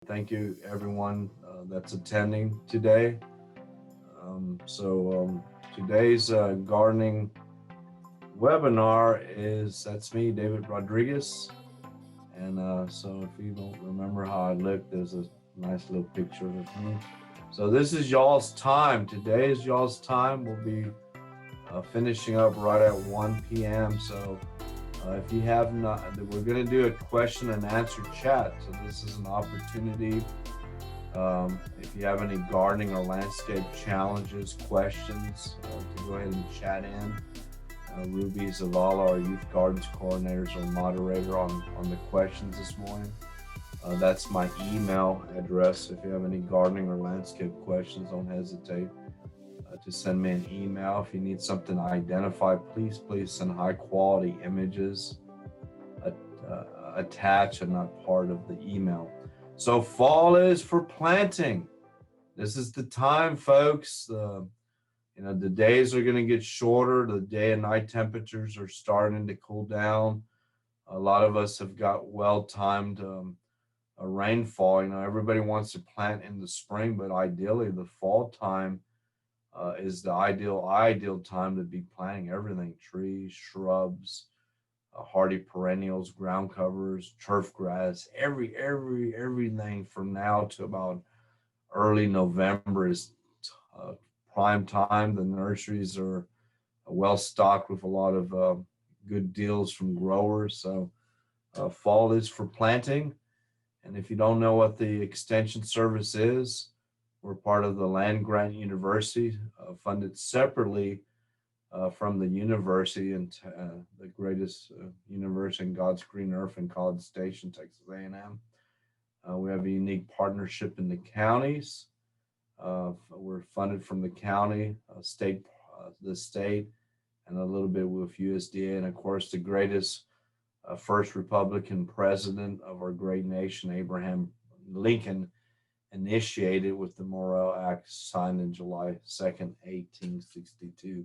thank you everyone that's attending today. Today's gardening webinar that's me, David Rodriguez. And so if you don't remember how I look, there's a nice little picture of me. So this is y'all's time. Today is y'all's time. We'll be finishing up right at 1 p.m. So if you have not, we're going to do a question and answer chat. So this is an opportunity. If you have any gardening or landscape challenges, questions, to go ahead and chat in. Ruby Zavala, our Youth Gardens coordinators, or moderator on the questions this morning. That's my email address. If you have any gardening or landscape questions, don't hesitate to send me an email. If you need something identified, please send high quality images attached and not part of the email. So fall is for planting. This is the time, folks. The days are going to get shorter. The day and night temperatures are starting to cool down. A lot of us have got well-timed rainfall. Everybody wants to plant in the spring, but ideally the fall time is the ideal time to be planting everything: trees, shrubs, hardy perennials, ground covers, turf grass. Everything from now to about early November is prime time. The nurseries are well stocked with a lot of good deals from growers. So fall is for planting. And if you don't know what the extension service is, we're part of the Land Grant University, funded separately from the university, and the greatest university in God's green earth in College Station, Texas A&M. We have a unique partnership in the counties. We're funded from the county, the state, and a little bit with USDA, and of course the greatest first Republican president of our great nation, Abraham Lincoln, initiated with the Morrill Act signed in July 2nd, 1862.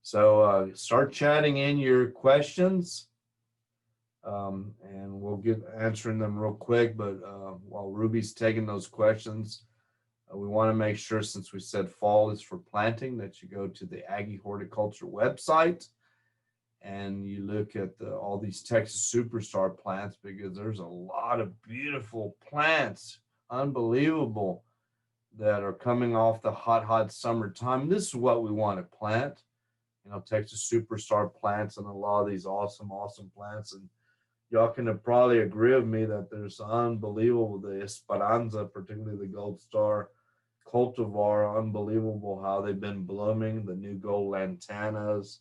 So start chatting in your questions, and we'll get answering them real quick. But while Ruby's taking those questions, we want to make sure, since we said fall is for planting, that you go to the Aggie Horticulture website and you look at all these Texas Superstar plants, because there's a lot of beautiful plants, unbelievable, that are coming off the hot summertime. This is what we want to plant. Texas Superstar plants and a lot of these awesome plants. And y'all can probably agree with me that there's unbelievable, the Esperanza, particularly the Gold Star cultivar, unbelievable how they've been blooming. The new gold lantanas,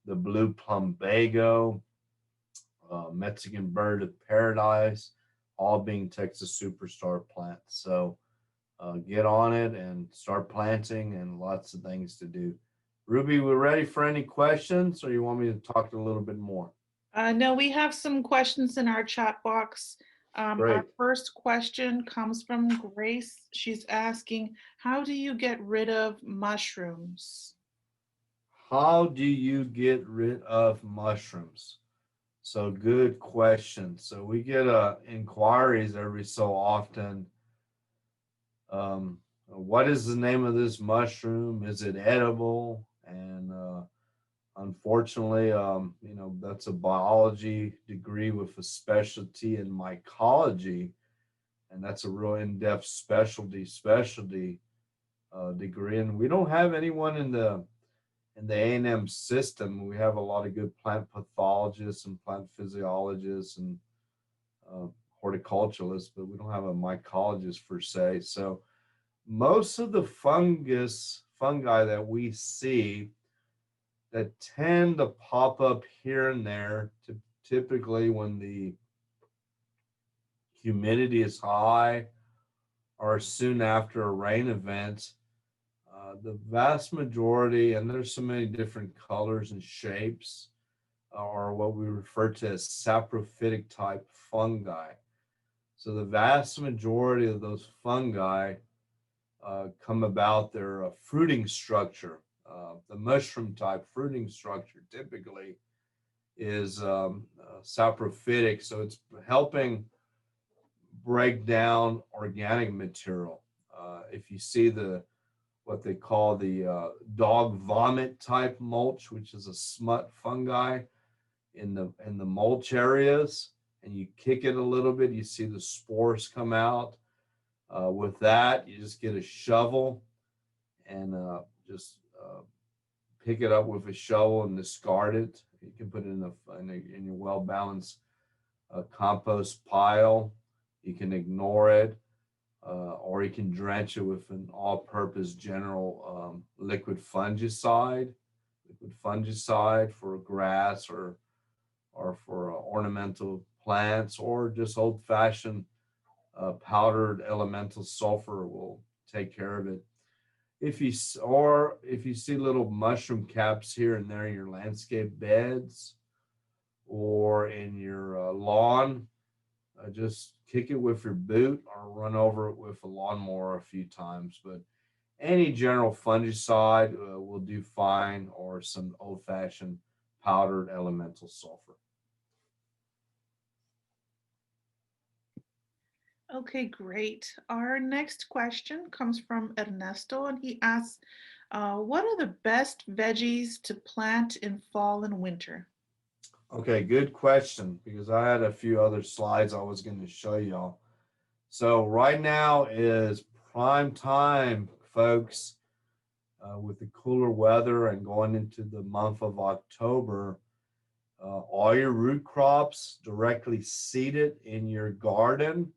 the blue plumbago, Mexican bird of paradise, all being Texas Superstar plants. So get on it and start planting, and lots of things to do. Ruby, we're ready for any questions, or you want me to talk a little bit more? No, we have some questions in our chat box. Our first question comes from Grace. She's asking, how do you get rid of mushrooms? How do you get rid of mushrooms? So good question. So we get inquiries every so often. What is the name of this mushroom? Is it edible? And unfortunately, that's a biology degree with a specialty in mycology, and that's a real in-depth specialty degree. And we don't have anyone in the A&M system. We have a lot of good plant pathologists and plant physiologists and horticulturalists, but we don't have a mycologist per se. So most of the fungi that we see that tend to pop up here and there, typically when the humidity is high or soon after a rain event, the vast majority, and there's so many different colors and shapes, are what we refer to as saprophytic type fungi. So the vast majority of those fungi come about their fruiting structure. The mushroom type fruiting structure typically is saprophytic, so it's helping break down organic material. If you see what they call the dog vomit type mulch, which is a smut fungi in the mulch areas, and you kick it a little bit, you see the spores come out. With that, you just get a shovel and just pick it up with a shovel and discard it. You can put it in your well-balanced compost pile. You can ignore it, or you can drench it with an all-purpose general liquid fungicide for grass or for ornamental plants, or just old-fashioned powdered elemental sulfur will take care of it. If you see little mushroom caps here and there in your landscape beds or in your lawn, just kick it with your boot or run over it with a lawnmower a few times. But any general fungicide will do fine, or some old-fashioned powdered elemental sulfur. Okay, great. Our next question comes from Ernesto, and he asks, what are the best veggies to plant in fall and winter? Okay, good question, because I had a few other slides I was going to show y'all. So right now is prime time, folks, with the cooler weather and going into the month of October. All your root crops directly seeded in your garden.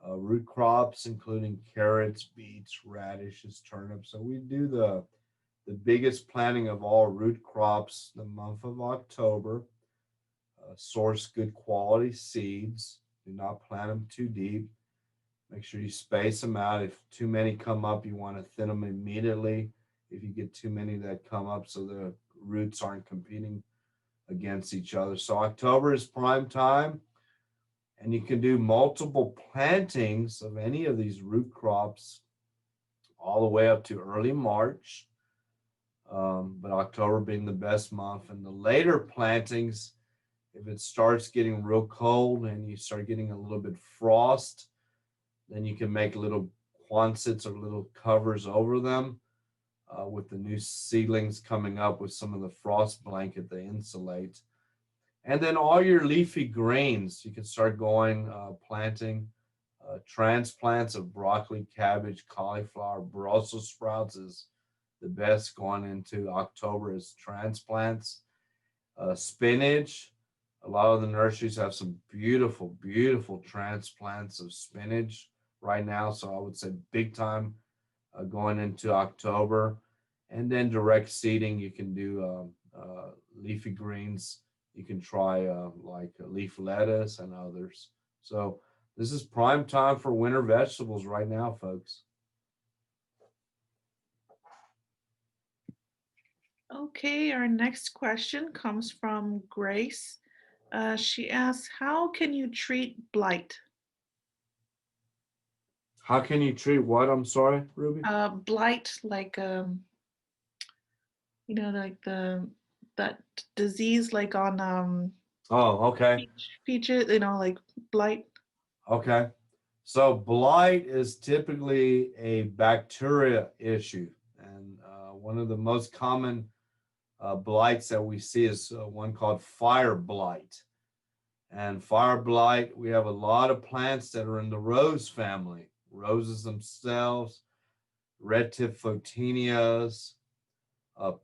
Root crops including carrots, beets, radishes, turnips. So we do the biggest planting of all root crops the month of October. Source good quality seeds. Do not plant them too deep. Make sure you space them out. If too many come up, you want to thin them immediately. If you get too many that come up, so the roots aren't competing against each other. So October is prime time, and you can do multiple plantings of any of these root crops all the way up to early March. But October being the best month, and the later plantings, if it starts getting real cold and you start getting a little bit frost, then you can make little quonsets or little covers over them with the new seedlings coming up with some of the frost blanket they insulate. And then all your leafy greens, you can start going planting transplants of broccoli, cabbage, cauliflower. Brussels sprouts is the best going into October as transplants. Spinach, a lot of the nurseries have some beautiful, beautiful transplants of spinach right now. So I would say big time going into October. And then direct seeding, you can do leafy greens. You can try like leaf lettuce and others. So this is prime time for winter vegetables right now, folks. Okay, our next question comes from Grace. She asks, how can you treat blight? How can you treat what? I'm sorry, Ruby? Blight, like like that disease, like on Oh, okay. peaches, like blight. Okay. So blight is typically a bacteria issue, and one of the most common blights that we see is one called fire blight. And fire blight, we have a lot of plants that are in the rose family, roses themselves, red tip photinias,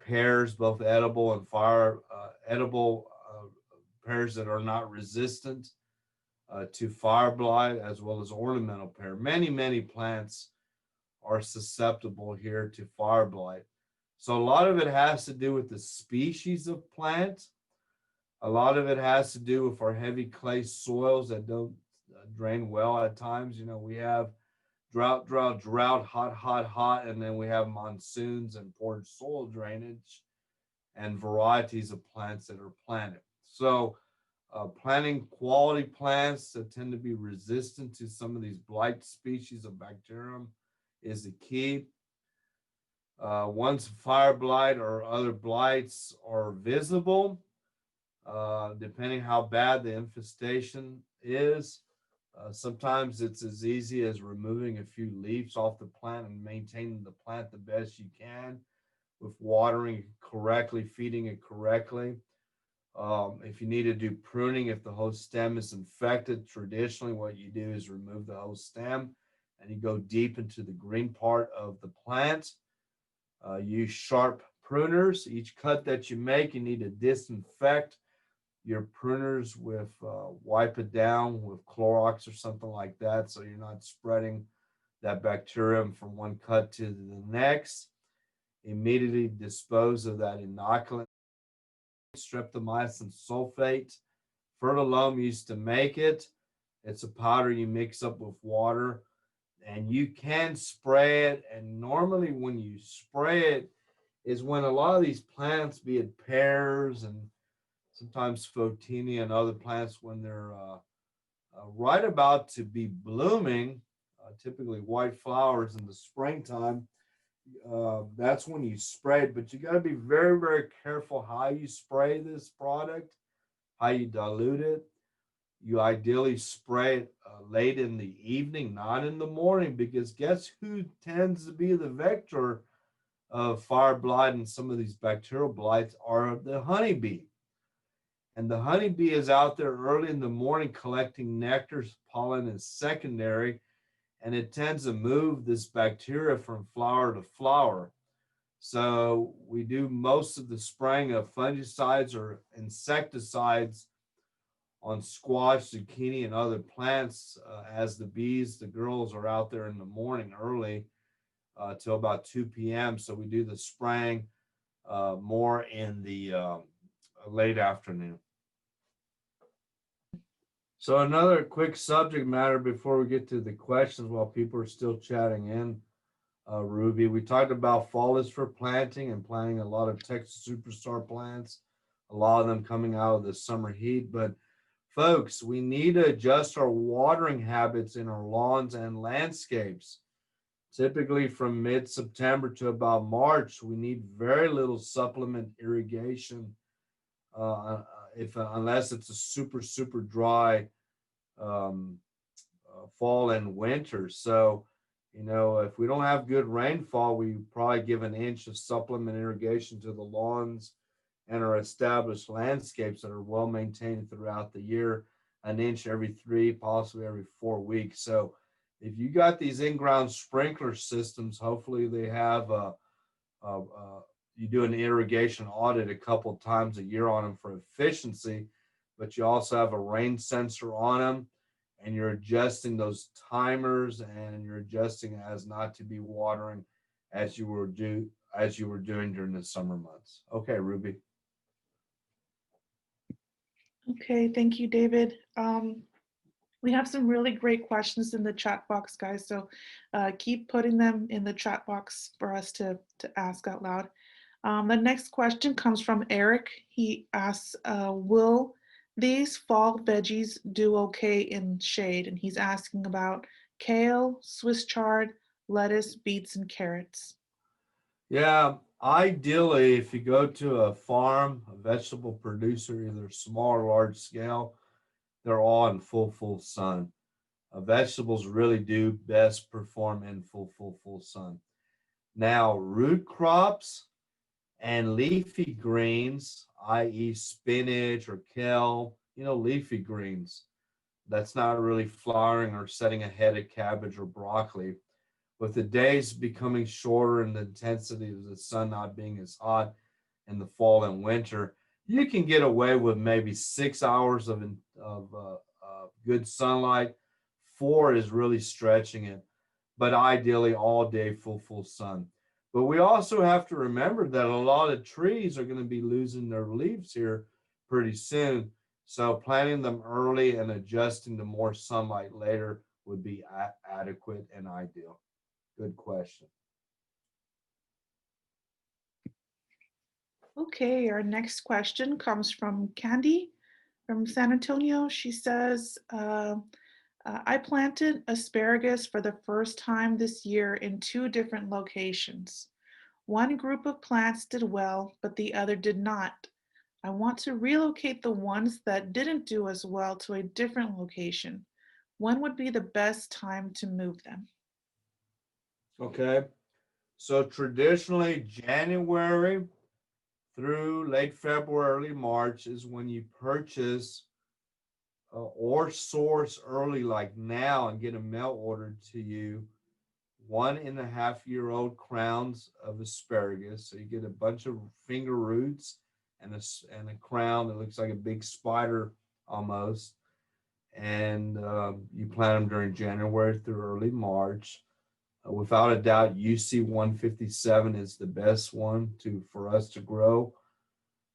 pears, both edible and edible pears that are not resistant to fire blight, as well as ornamental pear. Many, many plants are susceptible here to fire blight. So a lot of it has to do with the species of plant. A lot of it has to do with our heavy clay soils that don't drain well at times. We have drought, hot, and then we have monsoons and poor soil drainage and varieties of plants that are planted. So planting quality plants that tend to be resistant to some of these blight species of bacterium is the key. Once fire blight or other blights are visible, depending how bad the infestation is, Sometimes it's as easy as removing a few leaves off the plant and maintaining the plant the best you can with watering it correctly, feeding it correctly. If you need to do pruning, if the whole stem is infected, traditionally what you do is remove the whole stem and you go deep into the green part of the plant. Use sharp pruners. Each cut that you make, you need to disinfect your pruners with wipe it down with Clorox or something like that, so you're not spreading that bacterium from one cut to the next. Immediately dispose of that inoculant, streptomycin sulfate. Fertilome used to make it. It's a powder you mix up with water and you can spray it. And normally when you spray it is when a lot of these plants, be it pears and sometimes Photinia and other plants, when they're right about to be blooming, typically white flowers in the springtime, that's when you spray it. But you got to be very, very careful how you spray this product, how you dilute it. You ideally spray it late in the evening, not in the morning, because guess who tends to be the vector of fire blight and some of these bacterial blights are the honeybee. And the honeybee is out there early in the morning collecting nectar. Pollen is secondary, and it tends to move this bacteria from flower to flower. So we do most of the spraying of fungicides or insecticides on squash, zucchini, and other plants as the bees, the girls are out there in the morning early till about 2 p.m. So we do the spraying more in the late afternoon. So another quick subject matter before we get to the questions while people are still chatting in, Ruby. We talked about fall is for planting and planting a lot of Texas superstar plants, a lot of them coming out of the summer heat. But folks, we need to adjust our watering habits in our lawns and landscapes. Typically from mid-September to about March, we need very little supplement irrigation if unless it's a super dry um, fall and winter. So, if we don't have good rainfall, we probably give an inch of supplement irrigation to the lawns and our established landscapes that are well maintained throughout the year, an inch every 3, possibly every 4 weeks. So, if you got these in-ground sprinkler systems, hopefully they have you do an irrigation audit a couple times a year on them for efficiency, but you also have a rain sensor on them and you're adjusting those timers and you're adjusting as not to be watering as you were doing during the summer months. Okay, Ruby. Okay, thank you, David. We have some really great questions in the chat box, guys, so keep putting them in the chat box for us to ask out loud. The next question comes from Eric. He asks, will these fall veggies do okay in shade? And he's asking about kale, Swiss chard, lettuce, beets, and carrots. Yeah, ideally, if you go to a farm, a vegetable producer, either small or large scale, they're all in full sun. Vegetables really do best perform in full sun. Now, root crops and leafy greens, i.e., spinach or kale, leafy greens, that's not really flowering or setting ahead of cabbage or broccoli. With the days becoming shorter and the intensity of the sun not being as hot in the fall and winter, you can get away with maybe 6 hours of good sunlight. 4 is really stretching it, but ideally all day full sun. But we also have to remember that a lot of trees are going to be losing their leaves here pretty soon. So planting them early and adjusting to more sunlight later would be adequate and ideal. Good question. Okay, our next question comes from Candy from San Antonio. She says, I planted asparagus for the first time this year in 2 different locations. One group of plants did well, but the other did not. I want to relocate the ones that didn't do as well to a different location. when would be the best time to move them? Okay. So traditionally, January through late February, early March is when you purchase or source early, like now, and get a mail order to you 1.5-year-old crowns of asparagus. So you get a bunch of finger roots and a crown that looks like a big spider almost. And you plant them during January through early March. Without a doubt, UC 157 is the best one for us to grow.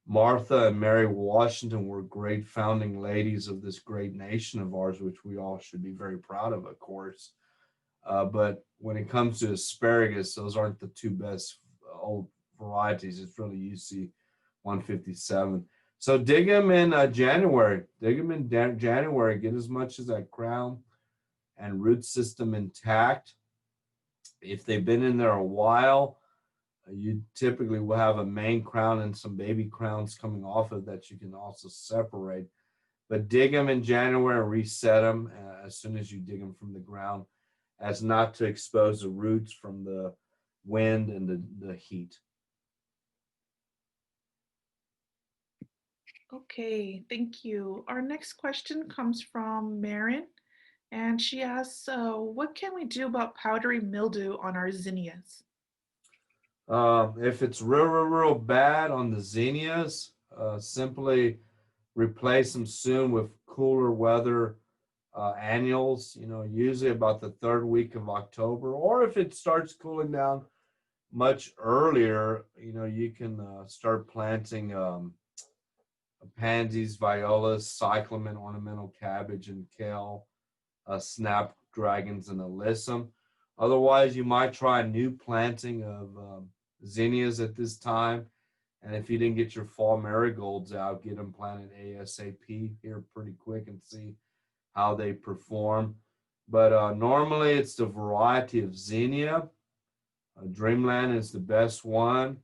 Martha and Mary Washington were great founding ladies of this great nation of ours, which we all should be very proud of course. But when it comes to asparagus, those aren't the two best old varieties. It's really UC 157. So dig them in January. Dig them in January. Get as much as that crown and root system intact. If they've been in there a while, you typically will have a main crown and some baby crowns coming off of that you can also separate. But dig them in January and reset them as soon as you dig them from the ground, as not to expose the roots from the wind and the heat. Okay, thank you. Our next question comes from Marin, and she asks, what can we do about powdery mildew on our zinnias? If it's real bad on the zinnias, simply replace them soon with cooler weather annuals, usually about the third week of October. Or if it starts cooling down much earlier, you can start planting pansies, violas, cyclamen, ornamental cabbage, and kale, snapdragons, and alyssum. Otherwise, you might try a new planting of zinnias at this time. And if you didn't get your fall marigolds out, get them planted ASAP here pretty quick and see how they perform. But normally it's the variety of zinnia. Dreamland is the best one.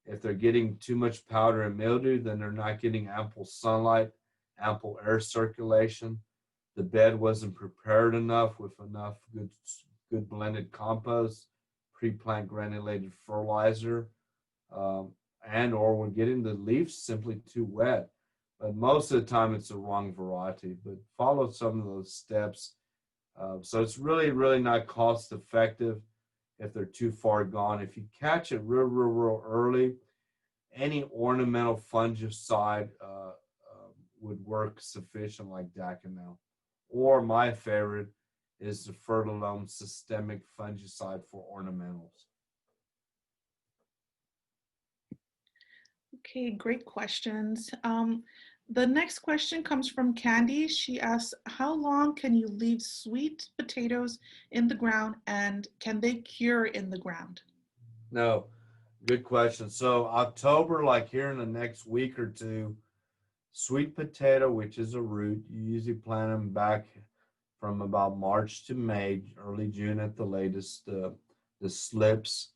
If they're getting too much powder and mildew, then they're not getting ample sunlight, ample air circulation. The bed wasn't prepared enough with enough good blended compost, pre-plant granulated fertilizer, and or we're getting the leaves simply too wet. But most of the time it's the wrong variety. But follow some of those steps. So it's really not cost effective if they're too far gone. If you catch it real early, any ornamental fungicide would work sufficient, like Dacamel. Or my favorite is the Fertilizer systemic fungicide for ornamentals. Okay, great questions. The next question comes from Candy. She asks, how long can you leave sweet potatoes in the ground, and can they cure in the ground? No, good question. So October, like here in the next week or two, sweet potato, which is a root, you usually plant them back from about March to May, early June at the latest. The slips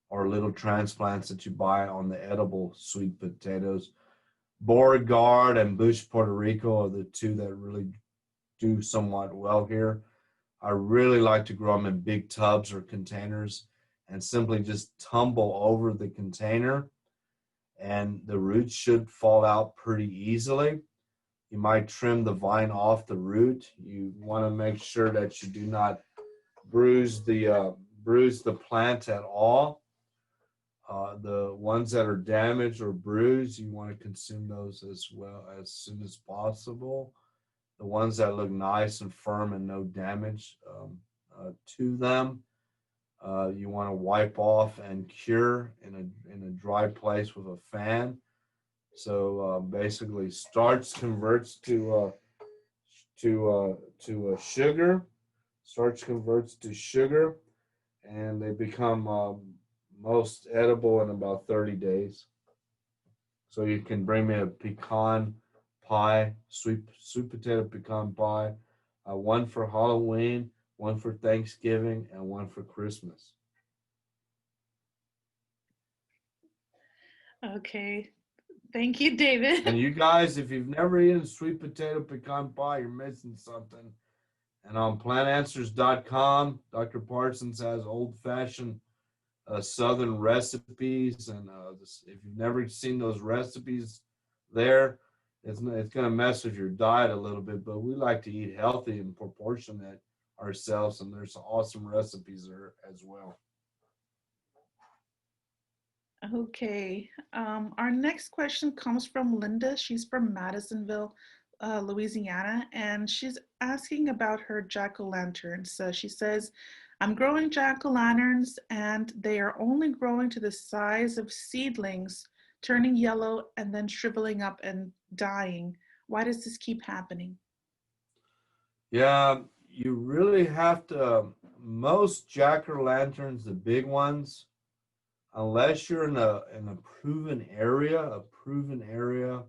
or little transplants that you buy on the edible sweet potatoes. Beauregard and Bush Puerto Rico are the two that really do somewhat well here. I really like to grow them in big tubs or containers and simply just tumble over the container, and the roots should fall out pretty easily. You might trim the vine off the root. You want to make sure that you do not bruise the plant at all. The ones that are damaged or bruised, you want to consume those as well as soon as possible. The ones that look nice and firm and no damage to them, you want to wipe off and cure in a dry place with a fan. So basically, starch converts to sugar. Starch converts to sugar, and they become most edible in about 30 days. So you can bring me a pecan pie, sweet potato pecan pie, one for Halloween, one for Thanksgiving, and one for Christmas. Okay, thank you, David. And you guys, if you've never eaten sweet potato pecan pie, you're missing something. And on plantanswers.com, Dr. Parsons has old-fashioned Southern recipes. And if you've never seen those recipes there, it's going to mess with your diet a little bit. But we like to eat healthy and proportionate ourselves. And there's some awesome recipes there as well. Okay, our next question comes from Linda. She's from Madisonville, Louisiana, and she's asking about her jack-o'-lanterns. So she says, I'm growing jack-o'-lanterns and they are only growing to the size of seedlings, turning yellow and then shriveling up and dying. Why does this keep happening? Yeah, you really have to, most jack-o'-lanterns, the big ones, unless you're in a proven area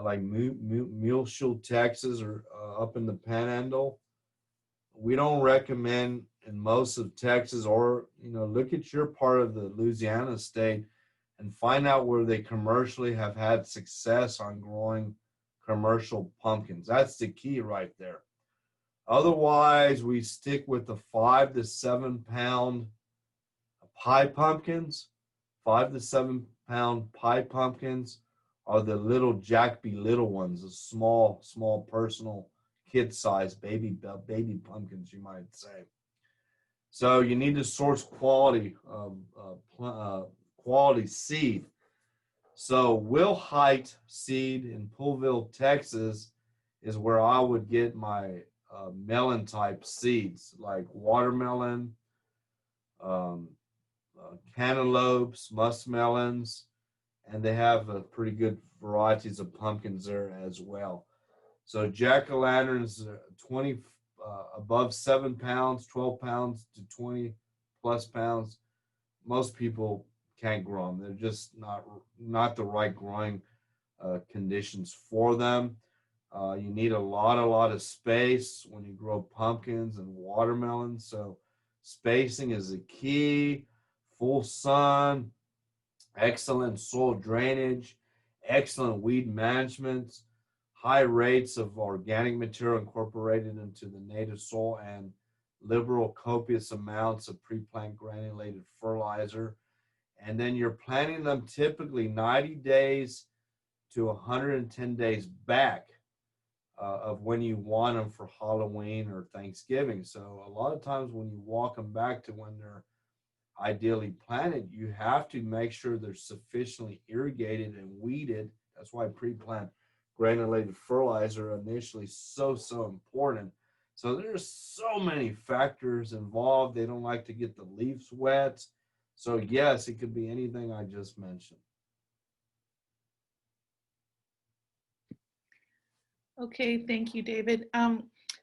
like Muleshoe, Texas, or up in the Panhandle, we don't recommend in most of Texas, or look at your part of the Louisiana state and find out where they commercially have had success on growing commercial pumpkins. That's the key right there. Otherwise, we stick with the 5 to 7 pound pie pumpkins. 5 to 7 pound pie pumpkins are the little Jack B. Little ones, the small personal kid size baby pumpkins, you might say. So you need to source quality quality seed. So Wilhite seed in Poolville, Texas, is where I would get my melon type seeds like watermelon, um, cantaloupes, muskmelons, and they have pretty good varieties of pumpkins there as well. So jack-o'-lanterns, 20 above 7 pounds, 12 pounds to 20 plus pounds. Most people can't grow them. They're just not the right growing conditions for them. You need a lot of space when you grow pumpkins and watermelons. So spacing is the key. Full sun, excellent soil drainage, excellent weed management, high rates of organic material incorporated into the native soil, and liberal copious amounts of pre-plant granulated fertilizer. And then you're planting them typically 90 days to 110 days back of when you want them for Halloween or Thanksgiving. So a lot of times when you walk them back to when they're ideally planted, you have to make sure they're sufficiently irrigated and weeded. That's why pre-plant granulated fertilizer initially so important. So there's so many factors involved. They don't like to get the leaves wet. So yes, it could be anything I just mentioned. Okay, thank you, David.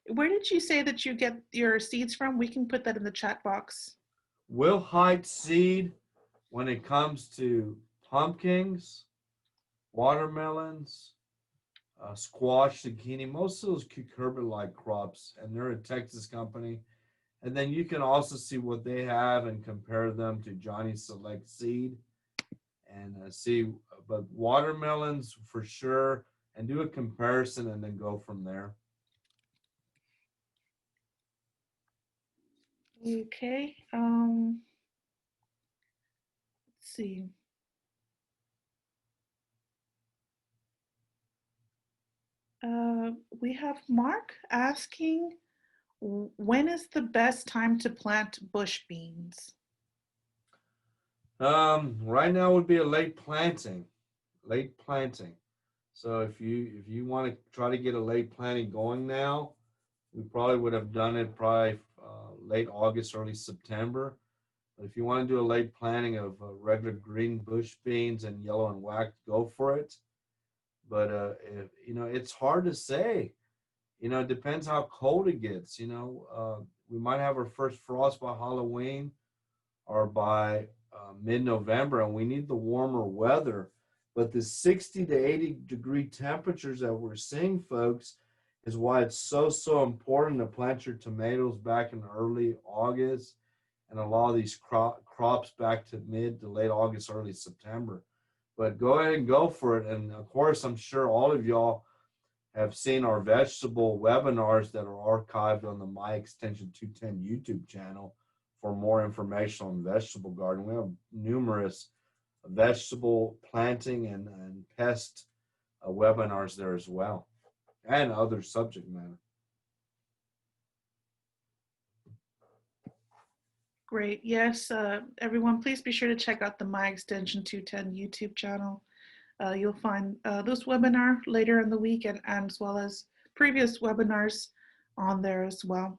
Where did you say that you get your seeds from? We can put that in the chat box. Wilhite seed, when it comes to pumpkins, watermelons, squash, zucchini, most of those cucurbital-like crops, and they're a Texas company. And then you can also see what they have and compare them to Johnny Select Seed and see, but watermelons for sure, and do a comparison and then go from there. Okay, let's see. We have Mark asking, when is the best time to plant bush beans? Right now would be a late planting. So if you want to try to get a late planting going now, we probably would have done it probably late August, early September. But if you want to do a late planting of regular green bush beans and yellow and wax, go for it. But it's hard to say. It depends how cold it gets. We might have our first frost by Halloween or by mid-November, and we need the warmer weather. But the 60 to 80 degree temperatures that we're seeing, folks, is why it's so important to plant your tomatoes back in early August, and a lot of these crops back to mid to late August, early September. But go ahead and go for it. And of course, I'm sure all of y'all have seen our vegetable webinars that are archived on the My Extension 210 YouTube channel for more information on vegetable gardening. We have numerous vegetable planting and pest webinars there as well, and other subject matter. Great. Yes, everyone, please be sure to check out the My Extension 210 YouTube channel. You'll find this webinar later in the week and as well as previous webinars on there as well.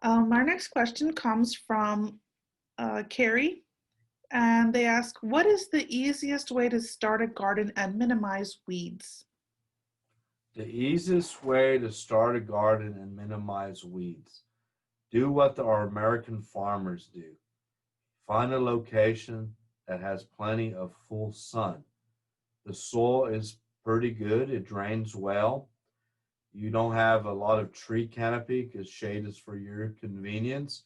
Our next question comes from Carrie, and they ask, what is the easiest way to start a garden and minimize weeds? The easiest way to start a garden and minimize weeds. Do what our American farmers do. Find a location that has plenty of full sun. The soil is pretty good. It drains well. You don't have a lot of tree canopy because shade is for your convenience.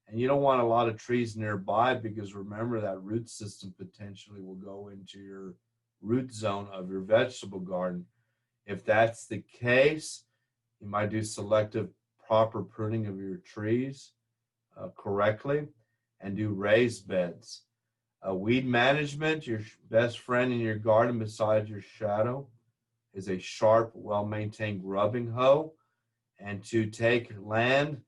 And you don't want a lot of trees nearby because remember that root system potentially will go into your root zone of your vegetable garden. If that's the case, you might do selective proper pruning of your trees correctly and do raised beds. Weed management, your best friend in your garden besides your shadow is a sharp, well-maintained grubbing hoe. And to take land,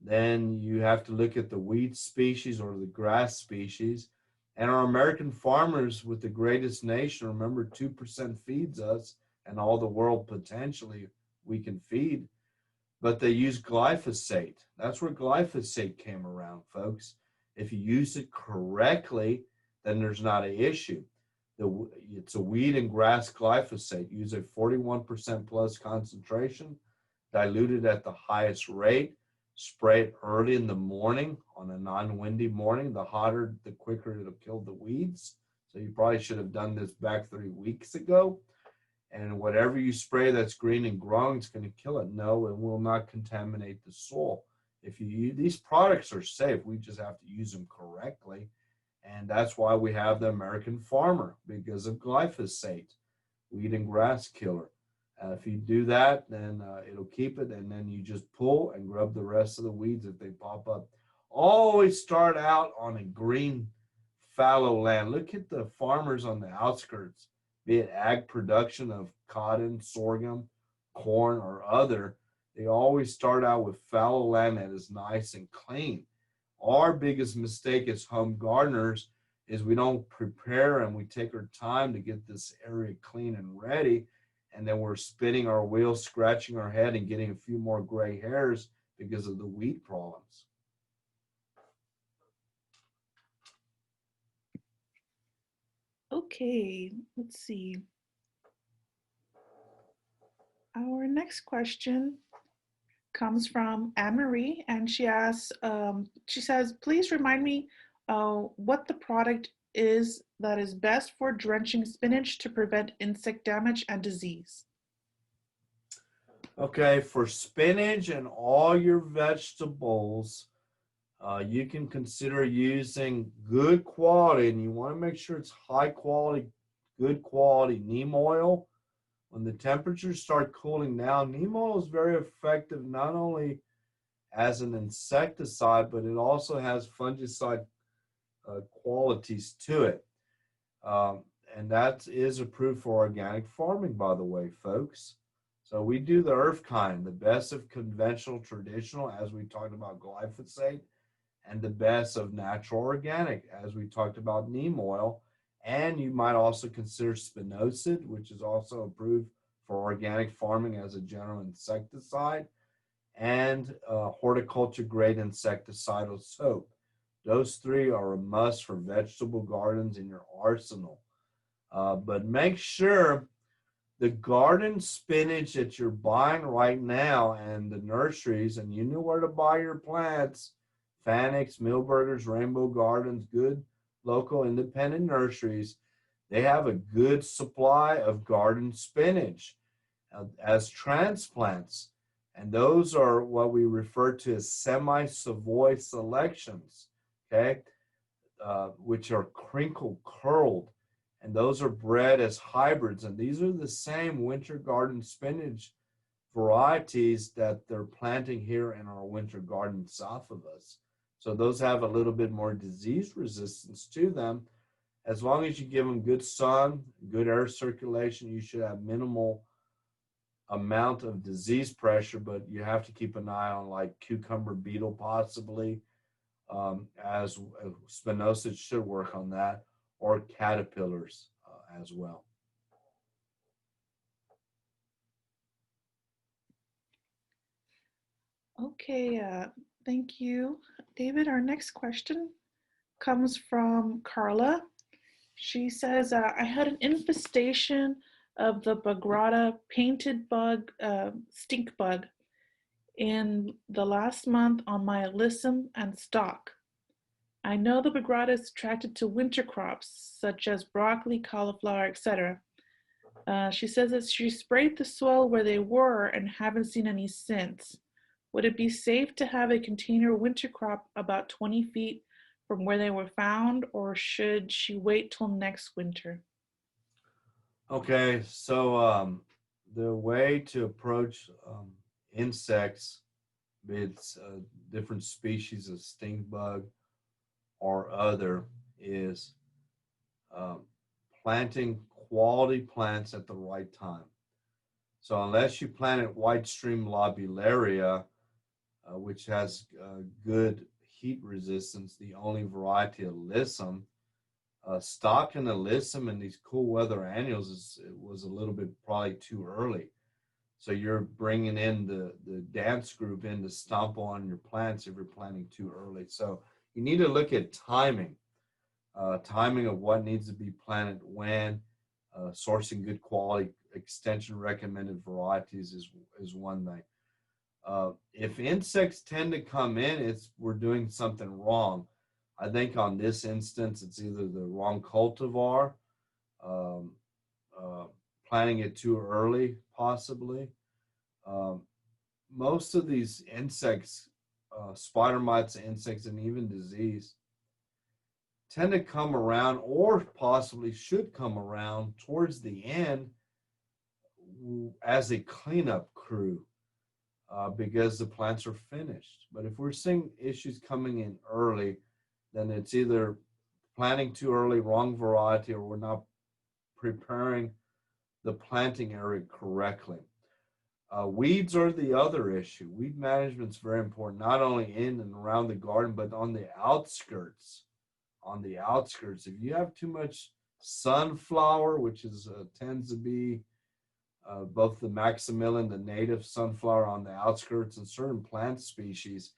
then you have to look at the weed species or the grass species. And our American farmers with the greatest nation, remember 2% feeds us and all the world potentially we can feed, but they use glyphosate. That's where glyphosate came around, folks. If you use it correctly, then there's not an issue. It's a weed and grass glyphosate. Use a 41% plus concentration, diluted at the highest rate. Spray it early in the morning on a non-windy morning. The hotter, the quicker it'll kill the weeds. So you probably should have done this back 3 weeks ago. And whatever you spray that's green and growing, it's going to kill it. No, it will not contaminate the soil. If you use, these products are safe. We just have to use them correctly. And that's why we have the American farmer, because of glyphosate, weed and grass killer. If you do that, then it'll keep it, and then you just pull and grub the rest of the weeds if they pop up. Always start out on a green, fallow land. Look at the farmers on the outskirts, be it ag production of cotton, sorghum, corn, or other. They always start out with fallow land that is nice and clean. Our biggest mistake as home gardeners is we don't prepare and we take our time to get this area clean and ready. And then we're spinning our wheels, scratching our head, and getting a few more gray hairs because of the weed problems. Okay, let's see. Our next question comes from Anne-Marie, and she asks, she says, please remind me what the product is that is best for drenching spinach to prevent insect damage and disease. Okay, for spinach and all your vegetables, you can consider using good quality, and you want to make sure it's high quality, good quality neem oil. When the temperatures start cooling down, neem oil is very effective not only as an insecticide, but it also has fungicide qualities to it. And that is approved for organic farming, by the way, folks. So we do the earth kind, the best of conventional, traditional, as we talked about glyphosate, and the best of natural organic, as we talked about neem oil. And you might also consider spinosad, which is also approved for organic farming as a general insecticide, and horticulture grade insecticidal soap. Those three are a must for vegetable gardens in your arsenal. But make sure the garden spinach that you're buying right now and the nurseries, and you know where to buy your plants, Fanix, Milberger's, Rainbow Gardens, good local independent nurseries, they have a good supply of garden spinach as transplants. And those are what we refer to as semi-Savoy selections, okay, which are crinkle curled. and those are bred as hybrids. And these are the same winter garden spinach varieties that they're planting here in our winter garden south of us. So those have a little bit more disease resistance to them. As long as you give them good sun, good air circulation, you should have minimal amount of disease pressure, but you have to keep an eye on like cucumber beetle possibly, as spinosad should work on that, or caterpillars as well. Okay, thank you, David. Our next question comes from Carla. She says, I had an infestation of the Bagrada painted bug, stink bug, in the last month on my alyssum and stalk. I know the Bagrada is attracted to winter crops such as broccoli, cauliflower, etc. She says that she sprayed the soil where they were and haven't seen any since. Would it be safe to have a container winter crop about 20 feet from where they were found, or should she wait till next winter? Okay, so the way to approach insects, be it different species of stink bug or other, is planting quality plants at the right time. So unless you planted white stream lobularia, which has good heat resistance, the only variety of alyssum, stocking alyssum in these cool weather annuals was a little bit probably too early. So you're bringing in the dance group in to stomp on your plants if you're planting too early. So you need to look at timing, timing of what needs to be planted when, sourcing good quality extension recommended varieties is one thing. If insects tend to come in, we're doing something wrong. I think on this instance, it's either the wrong cultivar, planting it too early, possibly. Most of these insects, spider mites, insects, and even disease, tend to come around, or possibly should come around towards the end as a cleanup crew. Because the plants are finished. But if we're seeing issues coming in early, then it's either planting too early, wrong variety, or we're not preparing the planting area correctly. Weeds are the other issue. Weed management is very important, not only in and around the garden, but on the outskirts. On the outskirts, if you have too much sunflower, which tends to be both the maximilian, the native sunflower on the outskirts, and certain plant species,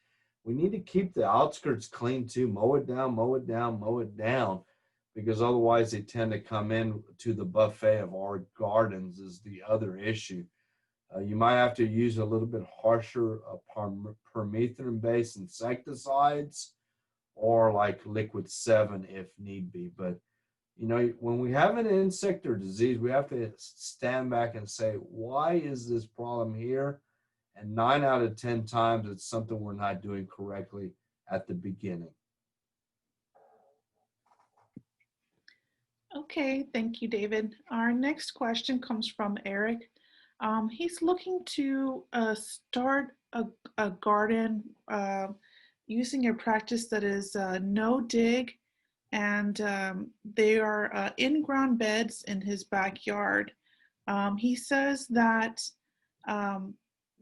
we need to keep the outskirts clean too. Mow it down, mow it down, mow it down, because otherwise they tend to come in to the buffet of our gardens is the other issue. You might have to use a little bit harsher permethrin-based insecticides, or like liquid 7 if need be. But you know, when we have an insect or disease, we have to stand back and say, why is this problem here? And 9 out of 10 times, it's something we're not doing correctly at the beginning. Okay, thank you, David. Our next question comes from Eric. He's looking to start a garden using a practice that is no dig, and they are in-ground beds in his backyard. He says that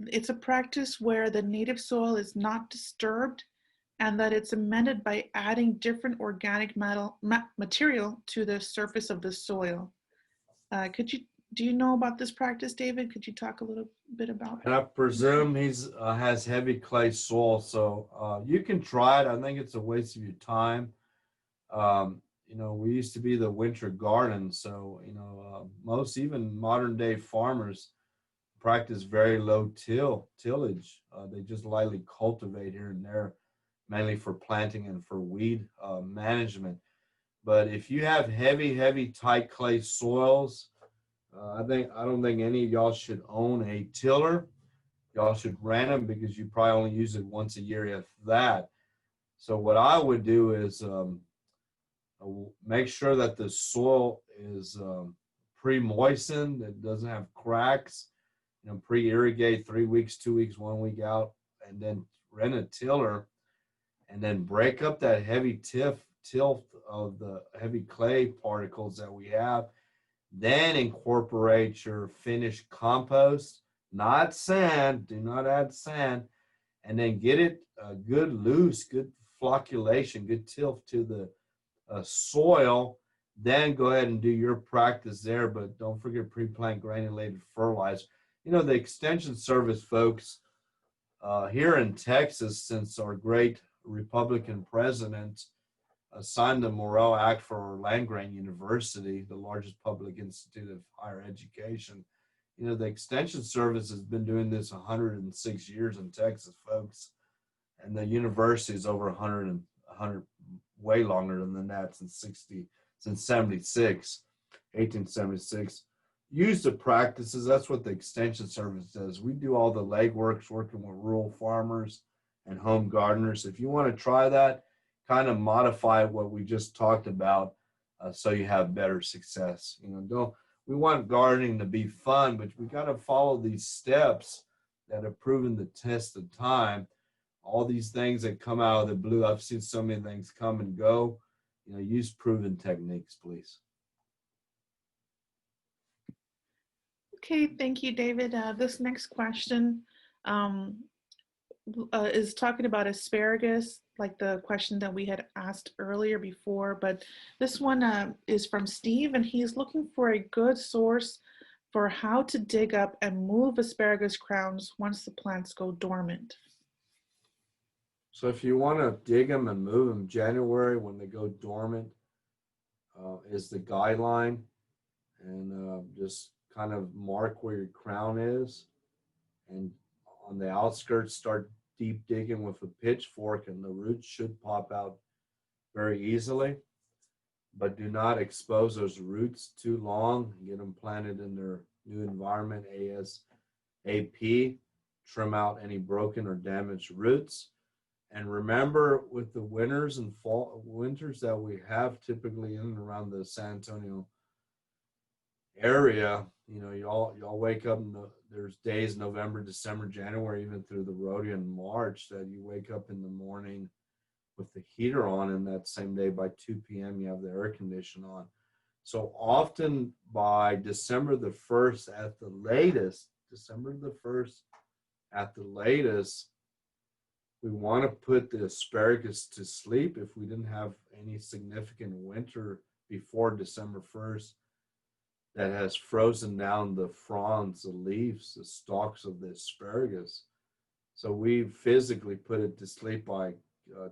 it's a practice where the native soil is not disturbed, and that it's amended by adding different organic material to the surface of the soil. Do you know about this practice, David? Could you talk a little bit about it? And I presume he's has heavy clay soil, so you can try it. I think it's a waste of your time. You know, we used to be the winter garden, so you know, most even modern day farmers practice very low tillage. They just lightly cultivate here and there, mainly for planting and for weed management. But if you have heavy, tight clay soils, I don't think any of y'all should own a tiller. Y'all should rent them because you probably only use it once a year, if that. So what I would do is Make sure that the soil is pre-moistened, it doesn't have cracks. Pre-irrigate 3 weeks, 2 weeks, 1 week out, and then rent a tiller, and then break up that heavy tilth of the heavy clay particles that we have. Then incorporate your finished compost, not sand. Do not add sand. And then get it good loose, good flocculation, good tilth to the soil. Then go ahead and do your practice there, but don't forget pre-plant granulated fertilizer. The Extension Service folks here in Texas, since our great Republican president signed the Morrill Act for land-grant university, the largest public institute of higher education. The Extension Service has been doing this 106 years in Texas, folks, and the university is over 100, way longer than that, since 1876. Use the practices. That's what the Extension Service does. We do all the legwork, working with rural farmers and home gardeners. If you want to try that, kind of modify what we just talked about, so you have better success. We want gardening to be fun, but we got to follow these steps that have proven the test of time. All these things that come out of the blue, I've seen so many things come and go. Use proven techniques, please. Okay, thank you, David. This next question is talking about asparagus, like the question that we had asked earlier before, but this one is from Steve, and he's looking for a good source for how to dig up and move asparagus crowns once the plants go dormant. So if you want to dig them and move them, January when they go dormant is the guideline, and just kind of mark where your crown is, and on the outskirts start deep digging with a pitchfork, and the roots should pop out very easily. But do not expose those roots too long. Get them planted in their new environment ASAP. Trim out any broken or damaged roots. And remember, with the winters that we have typically in and around the San Antonio area, y'all wake up and there's days, November, December, January, even through the rodeo in March, that you wake up in the morning with the heater on, and that same day by 2 p.m. you have the air conditioner on. So often by December the 1st at the latest, we want to put the asparagus to sleep if we didn't have any significant winter before December 1st that has frozen down the fronds, the leaves, the stalks of the asparagus. So we physically put it to sleep by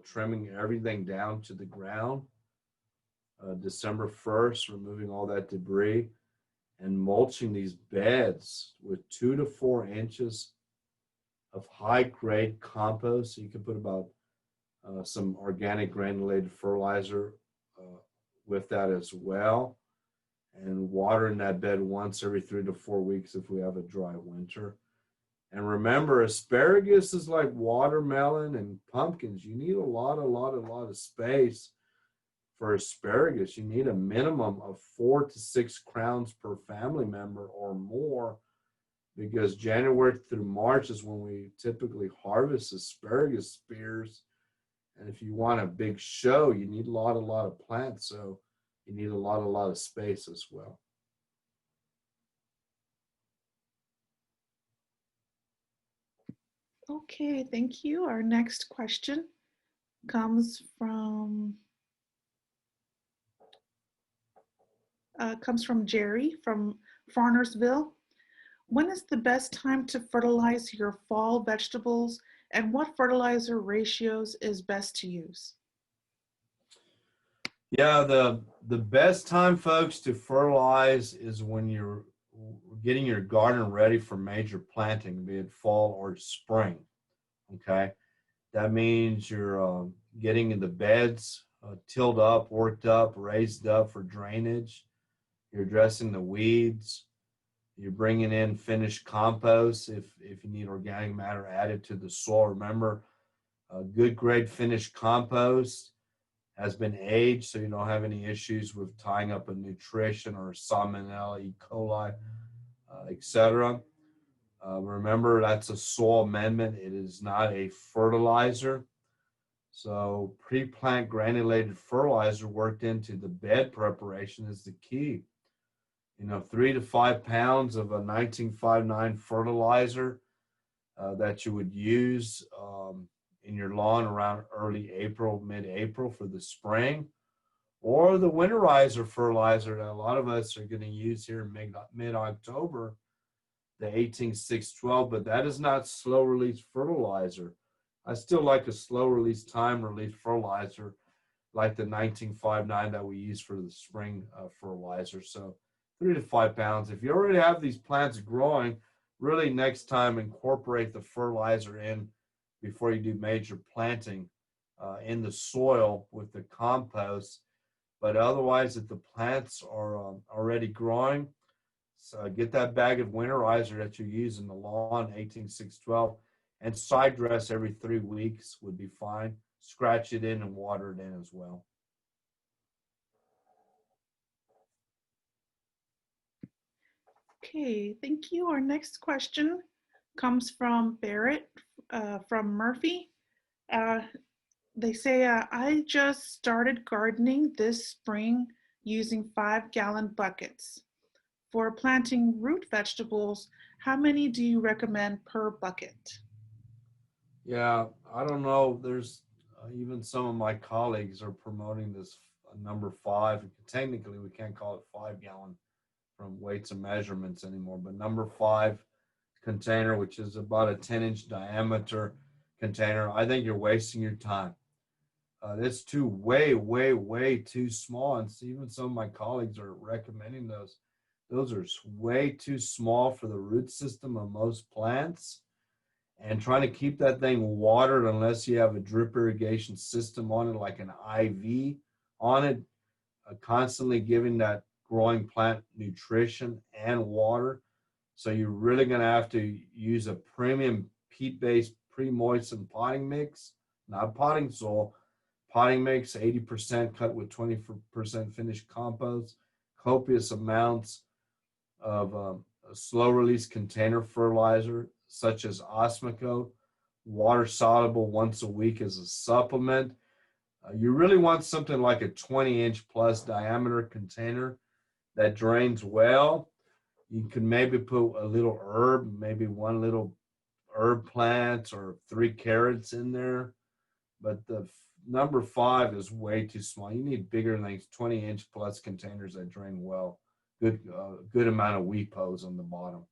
trimming everything down to the ground. December 1st, removing all that debris and mulching these beds with 2 to 4 inches of high-grade compost. So you can put about some organic granulated fertilizer with that as well, and watering that bed once every 3 to 4 weeks if we have a dry winter. And remember, asparagus is like watermelon and pumpkins. You need a lot of space for asparagus. You need a minimum of 4 to 6 crowns per family member or more, because January through March is when we typically harvest asparagus spears. And if you want a big show, you need a lot of plants. So you need a lot of space as well. Okay, thank you. Our next question comes from Jerry from Farnersville. When is the best time to fertilize your fall vegetables, and what fertilizer ratios is best to use? Yeah, the best time, folks, to fertilize is when you're getting your garden ready for major planting, be it fall or spring. Okay, that means you're getting in the beds tilled up, worked up, raised up for drainage. You're addressing the weeds. You're bringing in finished compost if you need organic matter added to the soil. Remember, good grade finished compost has been aged, so you don't have any issues with tying up a nutrition or salmonella, E. coli, etc. Remember, that's a soil amendment. It is not a fertilizer. So pre-plant granulated fertilizer worked into the bed preparation is the key. 3 to 5 pounds of a 1959 fertilizer that you would use in your lawn around early April, mid-April for the spring, or the Winterizer fertilizer that a lot of us are going to use here in mid-October, the 18612, but that is not slow release fertilizer. I still like a slow release, time release fertilizer like the 1959 that we use for the spring fertilizer. So 3 to 5 pounds. If you already have these plants growing, really next time incorporate the fertilizer in before you do major planting in the soil with the compost. But otherwise, if the plants are already growing, so get that bag of Winterizer that you use in the lawn, 18612, and side dress every 3 weeks would be fine. Scratch it in and water it in as well. Okay, thank you. Our next question comes from Barrett from Murphy. They say, I just started gardening this spring using 5-gallon buckets. For planting root vegetables, how many do you recommend per bucket? Yeah, I don't know. There's even some of my colleagues are promoting this number 5. Technically, we can't call it 5-gallon from weights and measurements anymore, but number 5 container, which is about a 10-inch diameter container. I think you're wasting your time. It's way too small, and even some of my colleagues are recommending those. Those are way too small for the root system of most plants, and trying to keep that thing watered unless you have a drip irrigation system on it, like an IV on it, constantly giving that growing plant nutrition and water. So you're really going to have to use a premium peat-based pre-moistened potting mix, not potting soil, potting mix, 80% cut with 20% finished compost, copious amounts of a slow release container fertilizer such as Osmacote, water soluble once a week as a supplement. You really want something like a 20-inch plus diameter container that drains well. You can maybe put a little herb, maybe one little herb plant or 3 carrots in there. But the number 5 is way too small. You need bigger things, 20-inch plus containers that drain well. Good amount of weep hose on the bottom.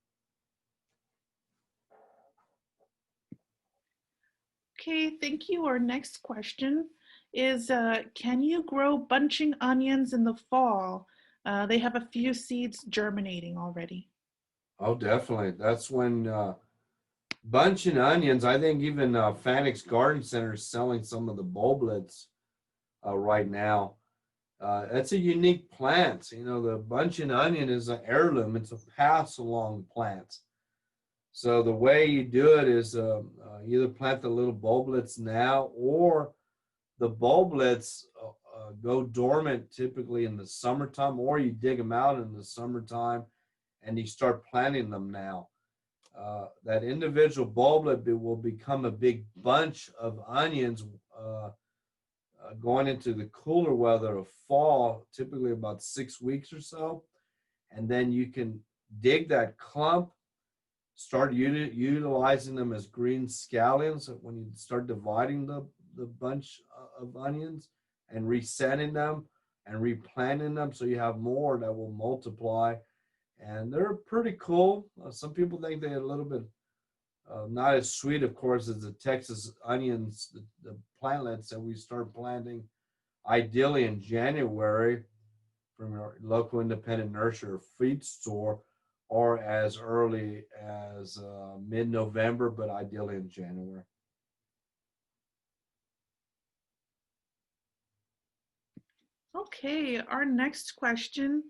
Okay, thank you. Our next question is, can you grow bunching onions in the fall? They have a few seeds germinating already. Oh, definitely. That's when bunching onions, I think even Fanix Garden Center is selling some of the bulblets right now. That's a unique plant. The bunching onion is an heirloom. It's a pass-along plant. So the way you do it is either plant the little bulblets now, or the bulblets go dormant typically in the summertime, or you dig them out in the summertime and you start planting them now. That individual bulblet will become a big bunch of onions going into the cooler weather of fall, typically about 6 weeks or so. And then you can dig that clump, start utilizing them as green scallions when you start dividing the bunch of onions and resetting them and replanting them, so you have more that will multiply. And they're pretty cool. Some people think they're a little bit not as sweet, of course, as the Texas onions, the plantlets that we start planting ideally in January from your local independent nursery or feed store, or as early as mid-November, but ideally in January. Okay, our next question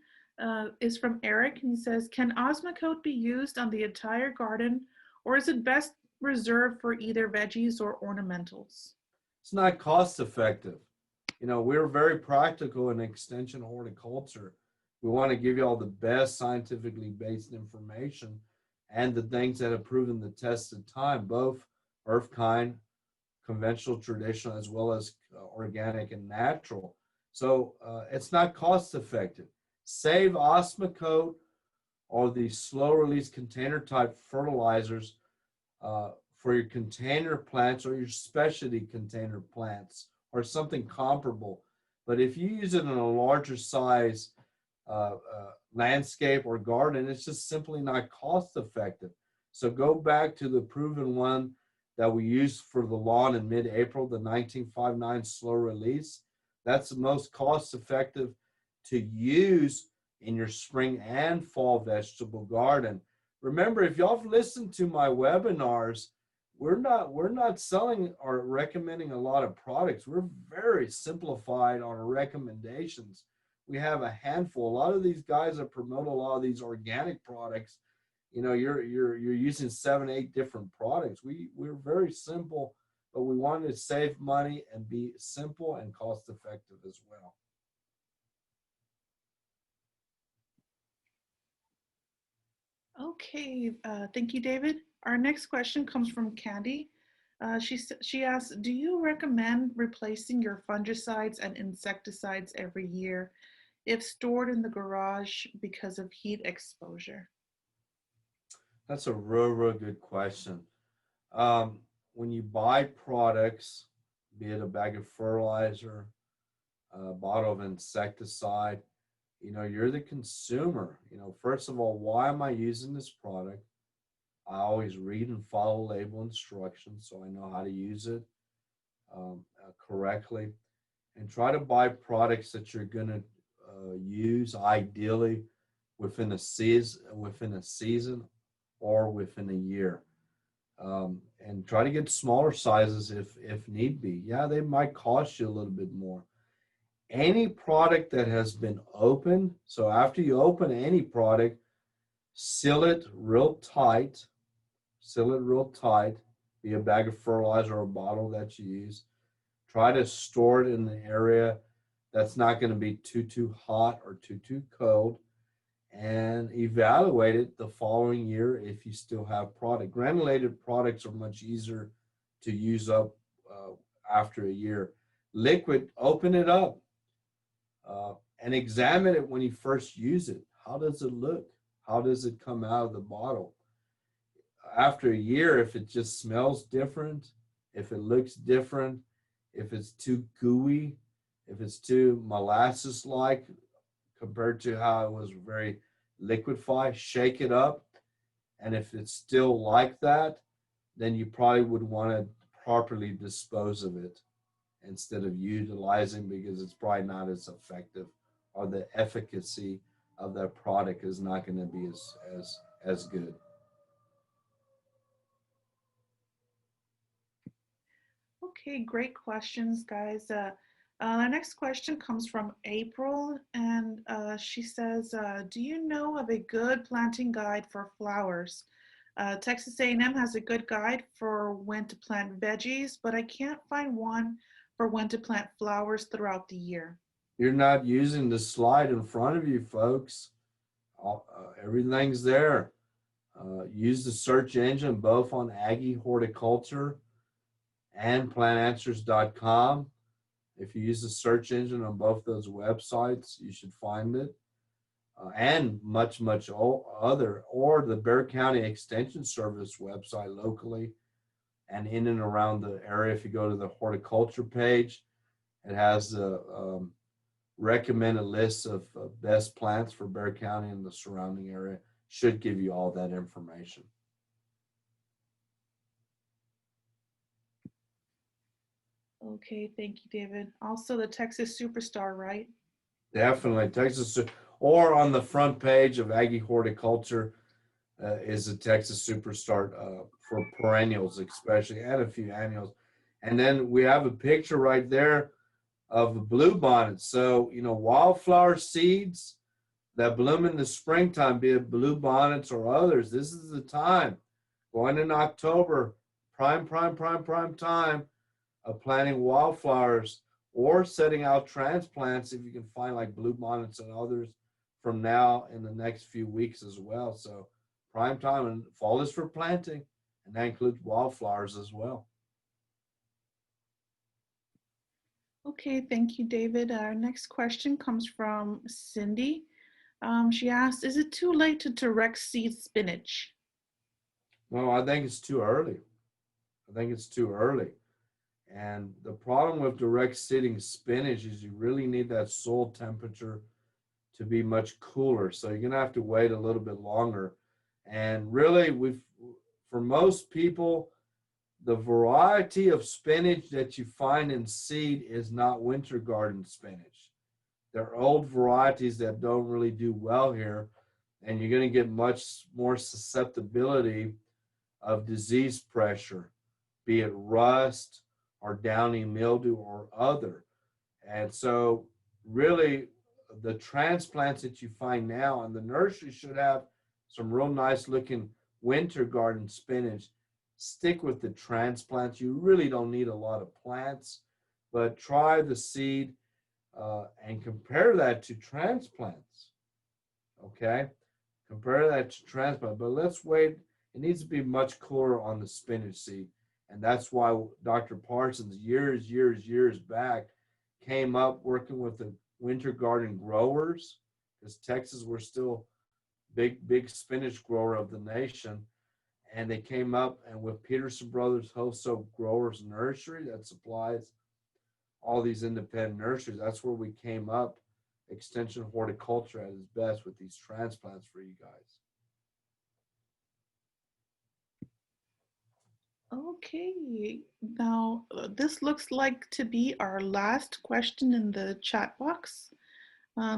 is from Eric. He says, can Osmacote be used on the entire garden, or is it best reserved for either veggies or ornamentals? It's not cost effective. You know, we're very practical in extension horticulture. We want to give you all the best scientifically based information and the things that have proven the test of time, both earth kind, conventional, traditional, as well as organic and natural. So it's not cost effective. Save Osmacote or the slow release container type fertilizers for your container plants or your specialty container plants or something comparable. But if you use it in a larger size landscape or garden, it's just simply not cost effective. So go back to the proven one that we used for the lawn in mid-April, the 1959 slow release. That's the most cost effective to use in your spring and fall vegetable garden. Remember, if y'all have listened to my webinars, we're not selling or recommending a lot of products. We're very simplified on our recommendations. We have a handful. A lot of these guys that promote a lot of these organic products, you know, you're using 7, 8 different products. We're very simple, but we wanted to save money and be simple and cost effective as well. Okay, thank you, David. Our next question comes from Candy. She asks, do you recommend replacing your fungicides and insecticides every year if stored in the garage because of heat exposure? That's a real good question. When you buy products, be it a bag of fertilizer, a bottle of insecticide, you know, you're the consumer. You know, first of all, why am I using this product? I always read and follow label instructions so I know how to use it correctly, and try to buy products that you're going to use ideally within a season or within a year. And try to get smaller sizes if need be. Yeah, they might cost you a little bit more. Any product that has been opened, so after you open any product, seal it real tight, be a bag of fertilizer or a bottle that you use. Try to store it in the area that's not going to be too hot or too cold, and evaluate it the following year if you still have product. Granulated products are much easier to use up after a year. Liquid, open it up and examine it when you first use it. How does it look? How does it come out of the bottle? After a year, if it just smells different, if it looks different, if it's too gooey, if it's too molasses-like compared to how it was very liquefied, shake it up. And if it's still like that, then you probably would want to properly dispose of it instead of utilizing, because it's probably not as effective, or the efficacy of that product is not going to be as good. Okay, great questions, guys. Our next question comes from April, and she says, do you know of a good planting guide for flowers? Texas A&M has a good guide for when to plant veggies, but I can't find one for when to plant flowers throughout the year. You're not using the slide in front of you, folks. Everything's there. Use the search engine both on Aggie Horticulture and plantanswers.com. If you use the search engine on both those websites, you should find it. And much other, or the Bexar County Extension Service website locally and in and around the area. If you go to the horticulture page, it has the recommended list of best plants for Bexar County and the surrounding area. Should give you all that information. Okay, thank you, David. Also the Texas Superstar, right? Definitely. Texas, or on the front page of Aggie Horticulture is a Texas Superstar for perennials especially, and a few annuals. And then we have a picture right there of a bluebonnet. So, you know, wildflower seeds that bloom in the springtime, be it bluebonnets or others, this is the time. Going in October, prime time of planting wildflowers or setting out transplants if you can find like blue bonnets and others from now in the next few weeks as well. So prime time, and fall is for planting, and that includes wildflowers as well. Okay, thank you, David. Our next question comes from Cindy. She asked, is it too late to direct seed spinach? No, I think it's too early. I think it's too early. And the problem with direct seeding spinach is you really need that soil temperature to be much cooler. So you're going to have to wait a little bit longer. And really, for most people, the variety of spinach that you find in seed is not winter garden spinach. They're old varieties that don't really do well here. And you're going to get much more susceptibility of disease pressure, be it rust or downy mildew or other. And so really the transplants that you find now in the nursery should have some real nice looking winter garden spinach. Stick with the transplants. You really don't need a lot of plants, but try the seed and compare that to transplants. Okay? Compare that to transplant, but let's wait. It needs to be much cooler on the spinach seed. And that's why Dr. Parsons, years back, came up working with the winter garden growers, because Texas, we're still big spinach grower of the nation. And they came up, and with Peterson Brothers Wholesale Growers Nursery that supplies all these independent nurseries, that's where we came up, Extension Horticulture at its best with these transplants for you guys. Okay, now this looks like to be our last question in the chat box.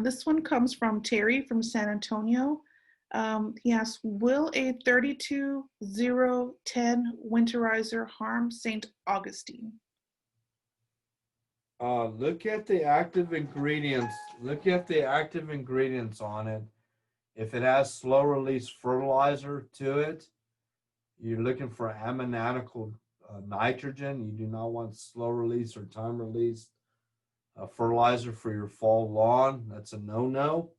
This one comes from Terry from San Antonio. He asks, will a 32-0-10 Winterizer harm St. Augustine? Look at the active ingredients. Look at the active ingredients on it. If it has slow release fertilizer to it, you're looking for ammoniacal nitrogen. You do not want slow release or time release fertilizer for your fall lawn. That's a no-no.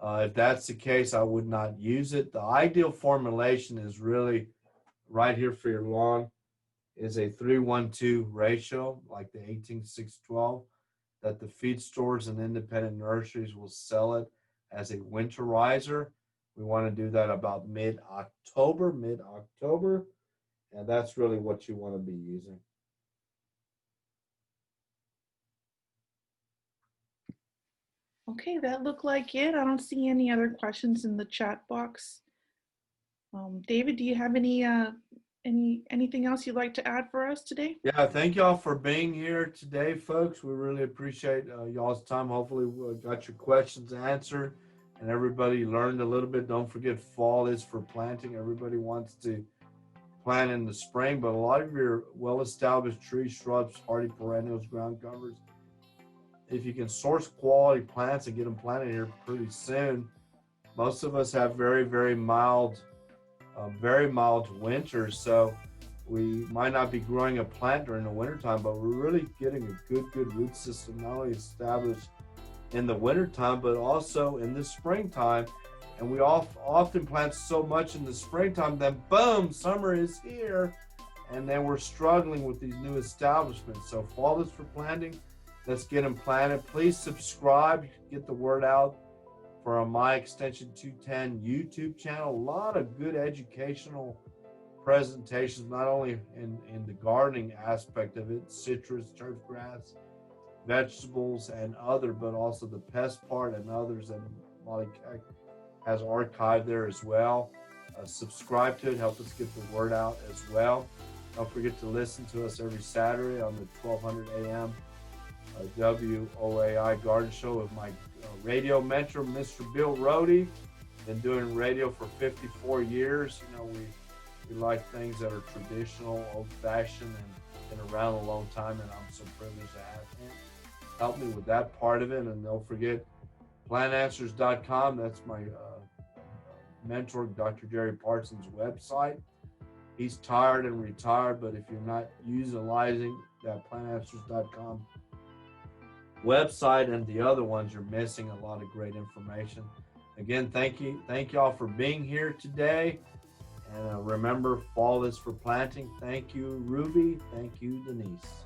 If that's the case, I would not use it. The ideal formulation is really right here for your lawn is a 3:1:2 ratio, like the 18612, that the feed stores and independent nurseries will sell it as a winterizer. We want to do that about mid-October, and that's really what you want to be using. Okay, that looked like it. I don't see any other questions in the chat box. David, do you have anything else you'd like to add for us today? Yeah, thank y'all for being here today, folks. We really appreciate y'all's time. Hopefully we got your questions answered and everybody learned a little bit. Don't forget, fall is for planting. Everybody wants to plant in the spring, but a lot of your well-established trees, shrubs, hardy perennials, ground covers, if you can source quality plants and get them planted here pretty soon. Most of us have very mild winters, so we might not be growing a plant during the wintertime, but we're really getting a good root system, not only established in the wintertime, but also in the springtime. And we often plant so much in the springtime, then boom, summer is here, and then we're struggling with these new establishments. So fall is for planting. Let's get them planted. Please subscribe, get the word out for our My Extension 210 YouTube channel. A lot of good educational presentations, not only in the gardening aspect of it, citrus, turf grass, vegetables, and other, but also the pest part and others that Molly Keck has archived there as well. Subscribe to it, help us get the word out as well. Don't forget to listen to us every Saturday on the 1200 a.m. WOAI Garden Show with my radio mentor, Mr. Bill Rohde. Been doing radio for 54 years. You know, we like things that are traditional, old-fashioned, and been around a long time, and I'm so privileged to have him help me with that part of it. And don't forget, plantanswers.com. That's my mentor, Dr. Jerry Parsons' website. He's tired and retired, but if you're not utilizing that plantanswers.com website and the other ones, you're missing a lot of great information. Again, thank y'all for being here today. And remember, fall is for planting. Thank you, Ruby. Thank you, Denise.